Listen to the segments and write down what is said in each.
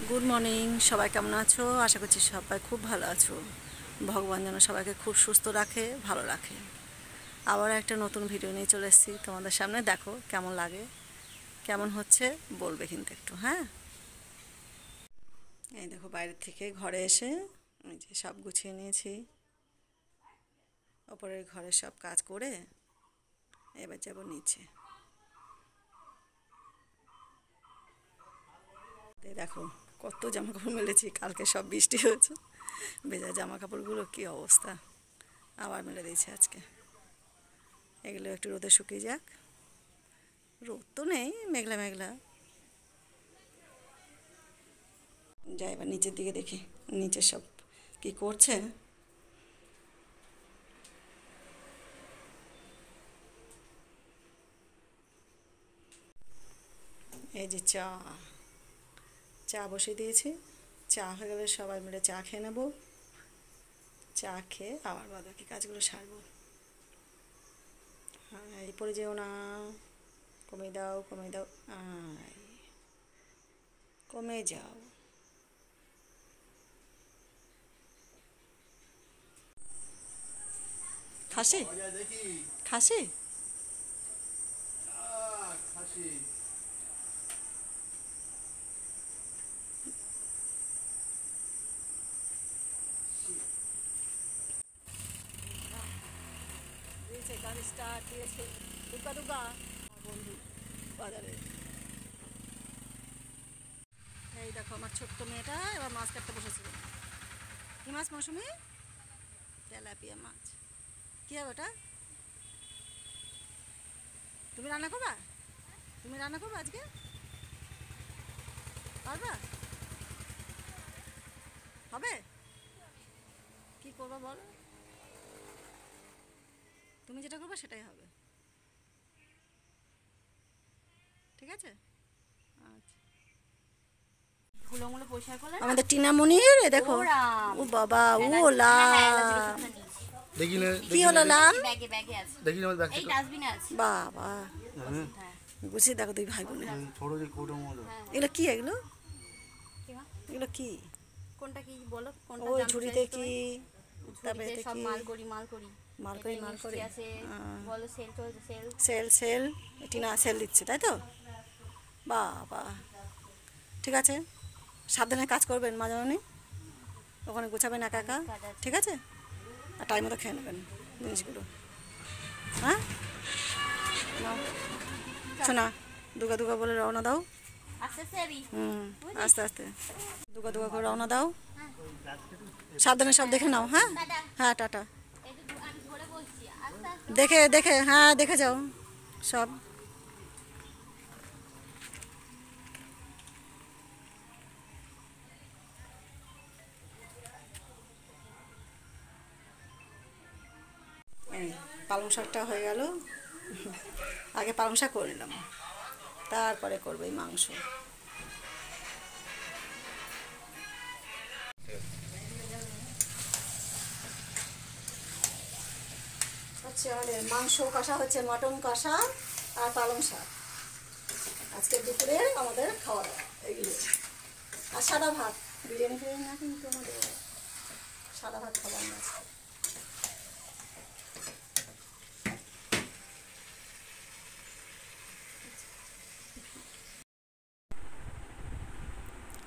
Good morning, সবাই কেমন আছো? আশা করছি সবাই খুব ভালো আছো। ভগবান যেন সবাইকে খুব সুস্থ রাখে, ভালো রাখে। আবার একটা নতুন ভিডিও নিয়ে চলে এসেছি তোমাদের সামনে। দেখো কেমন লাগে, কেমন হচ্ছে বলবে কিন্তু একটু। হ্যাঁ, এই দেখো বাইরের থেকে ঘরে এসে এই যে সব গুছিয়ে নিয়েছি। ওপরের ঘরের সব কাজ করে এবার যাবো নিচে। এই দেখো কত জামা কাপড় মেলেছি, কালকে সব বৃষ্টি হয়েছে, ভেজা জামা কাপড়গুলো কী অবস্থা, আবার মেলে দিয়েছে আজকে। এগুলো একটু রোদে শুকিয়ে যাক। রোদ তো নেই, মেঘলা মেঘলা। যাই এবার নিচের দিকে দেখি নিচে সব কি করছে। এই যে চা চা বসিয়ে দিয়েছি। চা হয়ে গেলে সবাই মিলে চা খেয়ে নেবো। চা খেয়ে আবার বাকি কাজগুলো সারবো। হ্যাঁ, এই পরে যেও না, কমে দাও কমে দাও, আয় কমে যাও। খাসি খাসি দিয়েছে, গাড়ি স্টার্ট দিয়েছে। দুগা দুগা বন্ধু বাজারে। এই দেখো আমার ছোট্ট মেয়েটা এবার মাছ কাটতে বসেছিল। কি মাছ মৌসুমি? তেলাপিয়া মাছ। কী হবে ওটা? তুমি রান্না করবা? তুমি রান্না করবা আজকে? পারবা? হবে? কি করবা বলো? তুমি যেটা করবে সেটাই হবে, ঠিক আছে? আচ্ছা, ধুলোমুলো পরিষ্কার করলে না আমাদের টিনামণির এ দেখো। ওরাম ও বাবা, ও লা হ্যাঁ হ্যাঁ অ্যালার্জির ওষুধটা নিয়েছি। দেখি না কি হলো লাম? ব্যাগে ব্যাগে আছে, দেখি না ব্যাগ এই ডাস্টবিনে আছে। বাবা, হ্যাঁ বুঝি দেখো দুই ভাই বোনে। ছোট যে কোটো মতো এগুলো কি? এগুলো কি মা? এগুলো কি? কোনটা কি বলো, কোনটা ওই জানতে ঝুড়িতে চাইছো কি? তুমি? তারপরে ঝুড়িতে এতে সব কি? মাল করি মাল করি। মাল এটাই করি মাল মিষ্টি করি। আছে, বলো সেল চলছে sale. Sale sale, Tina sale দিচ্ছে তাই তো? বাবা, ঠিক আছে, সাবধানে কাজ করবেন মাঝে মাঝে, ওখানে গোছাবেন একা একা, কাজ আছে। ঠিক আছে? আর টাইম মতো খেয়ে নেবেন জিনিসগুলো। হ্যাঁ, নাও শোনা, দুগা দুগা বলে রওনা দাও। আস্তে আস্তে যাবি। আস্তে আস্তে দুগা দুগা করে রওনা দাও। সাবধানে সব দেখে নাও। হ্যাঁ টাটা। হ্যাঁ, টাটা। এই যে আমি ধরে বলছি আস্তে আস্তে। দেখে দেখে, হ্যাঁ দেখে যাও সব। এই পালং শাকটা হয়ে গেল, আগে পালং শাক করে নিলাম, তারপরে করবো এই মাংস। আচ্ছা, আমাদের মাংস কষা হচ্ছে, মটন কষা আর পালং শাক। আজকে দুপুরে আমাদের খাওয়া দাওয়া এগুলো, আর সাদা ভাত। বিরিয়ানি ফিরিয়ানি না, কিন্তু আমাদের সাদা ভাত খাবার না আজকে।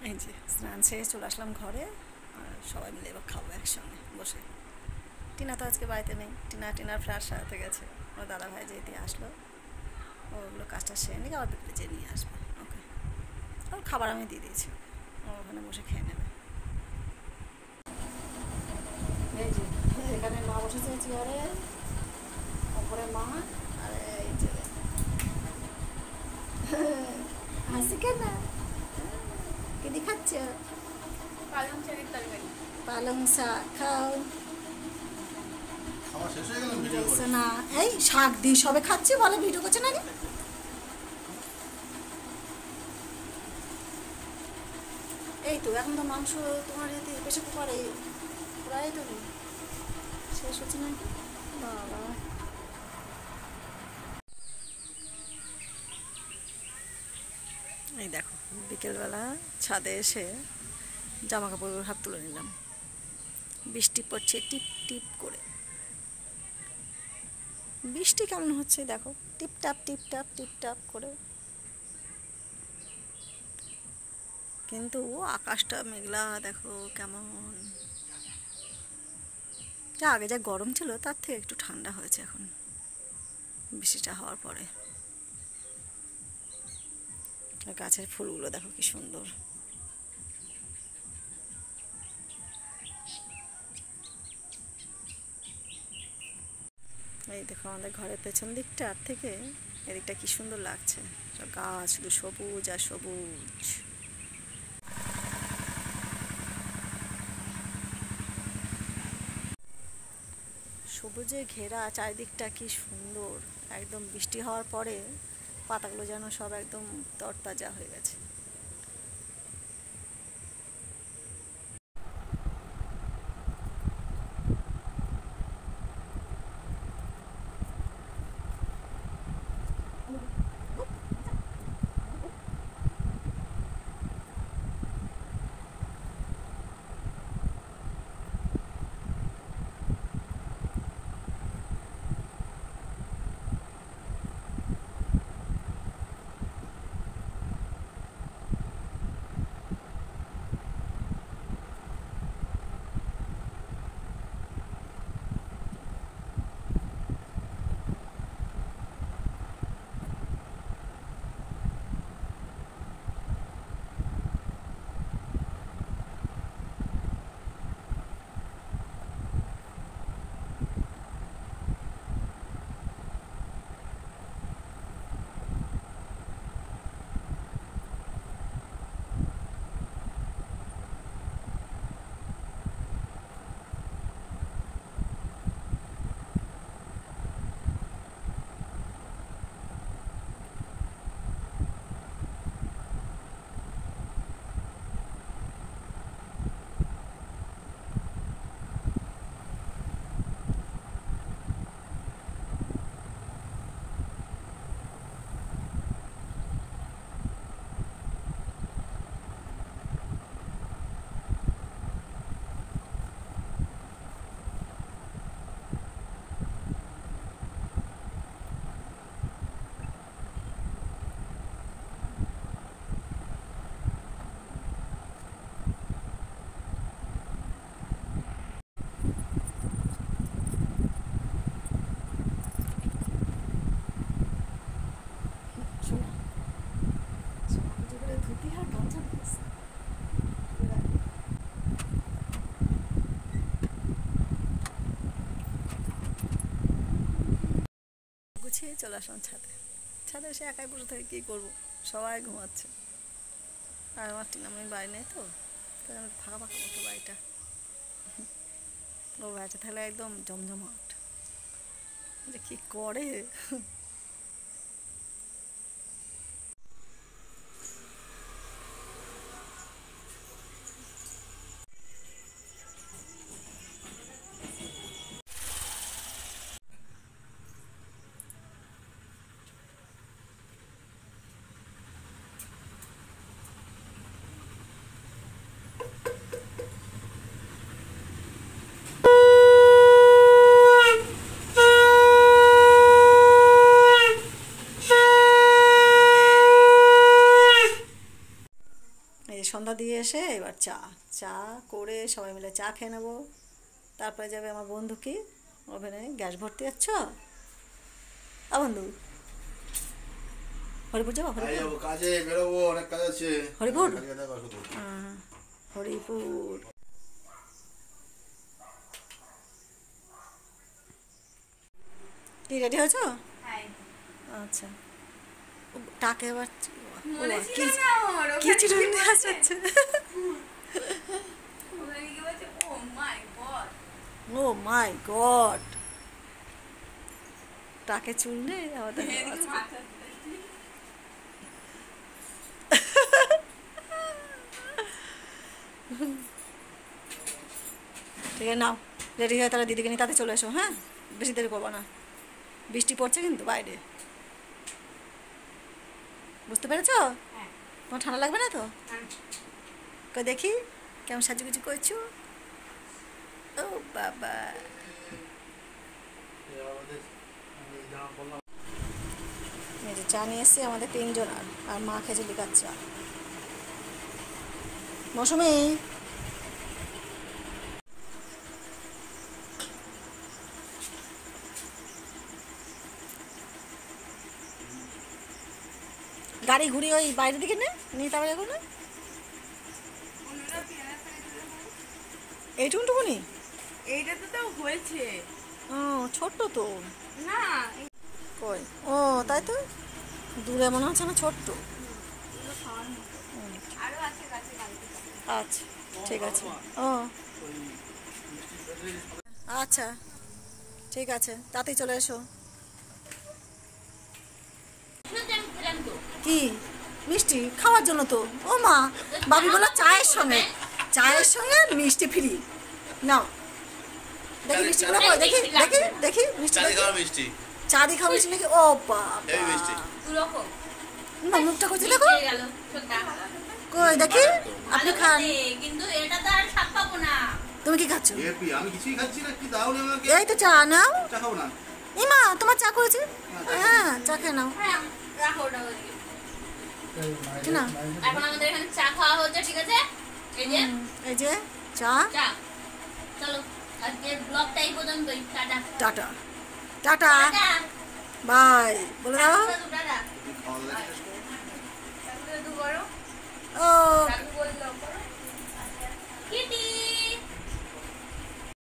এই যে স্নান শেষে চলে আসলাম ঘরে, আর সবাই মিলে এবার খাবো একসঙ্গে বসে। টিনা তো আজকে বাড়িতে নেই, টিনার ফ্ল্যাট সারাতে গেছে। ওর দাদা ভাই যেতে আসলো, ওগুলো কাজটা সেরে নিয়ে আবার বিকেলে যেয়ে নিয়ে আসবে ওকে। ওর খাবার আমি দিয়ে দিয়েছি, ও ওখানে বসে খেয়ে নেবে। এই যে এখানে মা বসেছে চেয়ারে, ওপরে মা, আর এই যে হাসি কেন, কি দেখাচ্ছ? পালং শাকের তরকারি। পালং শাক খাও। খাওয়া শেষ হয়ে গেল ভিডিও করে। না, এই শাক দিয়ে সবে খাচ্ছি বলে ভিডিও করছে না। এই তো এখন তো মাংস তোমার এতে প্রেশার কুকারে প্রায় তো শেষ হচ্ছে না। বাবা, এই দেখো বিকেলবেলা ছাদে এসে জামা কাপড় হাত তুলে নিলাম, বৃষ্টি পড়ছে টিপ টিপ করে। বৃষ্টি কেমন হচ্ছে দেখো, টিপ টাপ টিপ টাপ টিপ টাপ করে, কিন্তু আকাশটা মেঘলা দেখো কেমন। যা আগে যা গরম ছিল তার থেকে একটু ঠান্ডা হয়েছে এখন বৃষ্টিটা হওয়ার পরে। আর গাছের ফুলগুলো দেখো কি সুন্দর। এই দেখো আমাদের ঘরের পেছন দিকটা থেকে এদিকটা কি সুন্দর লাগছে, সব গাছ শুধু সবুজ আর সবুজ। সবুজে ঘেরা চারিদিকটা কি সুন্দর, একদম বৃষ্টি হওয়ার পরে পাতাগুলো যেন সব একদম তরতাজা হয়ে গেছে। গুছিয়ে চলে আসলাম ছাদে। ছাদে এসে একাই বসে থেকে কী করবো, সবাই ঘুমাচ্ছে আর আমার টিনাময় বাড়ি নেই তো, তাই আমি ফাঁকা ফাঁকা মতো বাড়িটা। ও বাড়িটা তাহলে একদম জমজমাট, যে কী করে। সন্ধ্যা দিয়ে এসে এবার চা চা করে সবাই মিলে চা খেয়ে নেবো। তারপরে যাবে আমার বন্ধু, কি ওভেনে গ্যাস ভরতে যাচ্ছ বন্ধু? হরিপুর যাবো, কাজে বেরোবো, অনেক কাজ আছে। হরিপুর, হরিপুর। কি রেডি হয়েছ? আচ্ছা, টাকে এবার কি চিঠি আসছে। ও মাই গড, টাকে চুল নেই আমাদের। ঠিক আছে নাও, রেডি হয়ে তাহলে দিদিকে নিয়ে তাতে চলে এসো। হ্যাঁ, বেশি দেরি করবো না, বৃষ্টি পড়ছে কিন্তু বাইরে, বুঝতে পেরেছো? তোমার ঠান্ডা লাগবে না তো? কই দেখি কেমন সাজুগুজু করছো। ও বাবা, এই যে চা নিয়ে এসছি আমাদের 3 জনের, আর মা খেয়েছে লিকার চা। মৌসুমি, গাড়ি ঘুরি ওই বাইরের দিকে নিয়ে তারপরে এখন এইটুকুনি। এইটা তো তাও হয়েছে ও ছোট্ট তো। না, কই, ও তাই তো, দূরে মনে হচ্ছে না ছোট্ট। আরো আছে কাছে বাড়িতে। আচ্ছা ঠিক আছে। ও আচ্ছা ঠিক আছে, তাতেই চলে এসো। আমি খেলাম তো। কি মিষ্টি খাওয়ার জন্য তো? ও মা, বাবি বলো চায়ের সঙ্গে মিষ্টি ফ্রি। নাও দেখি মিষ্টিগুলো কই, দেখি দেখি দেখি মিষ্টি চারি দেখি। খাওয়া মিষ্টি চা দিয়ে খাওয়া মিষ্টি নাকি? ও বাবা, এই মিষ্টি দুরকম না মুখটা করছি দেখো, হয়ে গেল সত্যি। কই দেখি। আপনি খান, কিন্তু এটা তো আর স্বাদ পাবো না। তুমি কি খাচ্ছ? এপি আমি কিছুই খাচ্ছি না, কি দাও না আমাকে। এই তো চা নাও। চা খাবো না। ইমা তোমার চা করেছি, হ্যাঁ চা খেয়ে নাও। হ্যাঁ, রাখো ওটা ওদিকে। কি না, এখন আমাদের এখানে চা খাওয়া হচ্ছে, ঠিক আছে? এই যে এই যে চা। চা। চলো আজকের ব্লগটা এই পর্যন্তই। Tata tata tata tata. Bye বলে দাও। টাটা। তুমি খাওয়া দাওয়া শেষ করো। টাটা দু করো। ও টাটা বললো করো। কিটি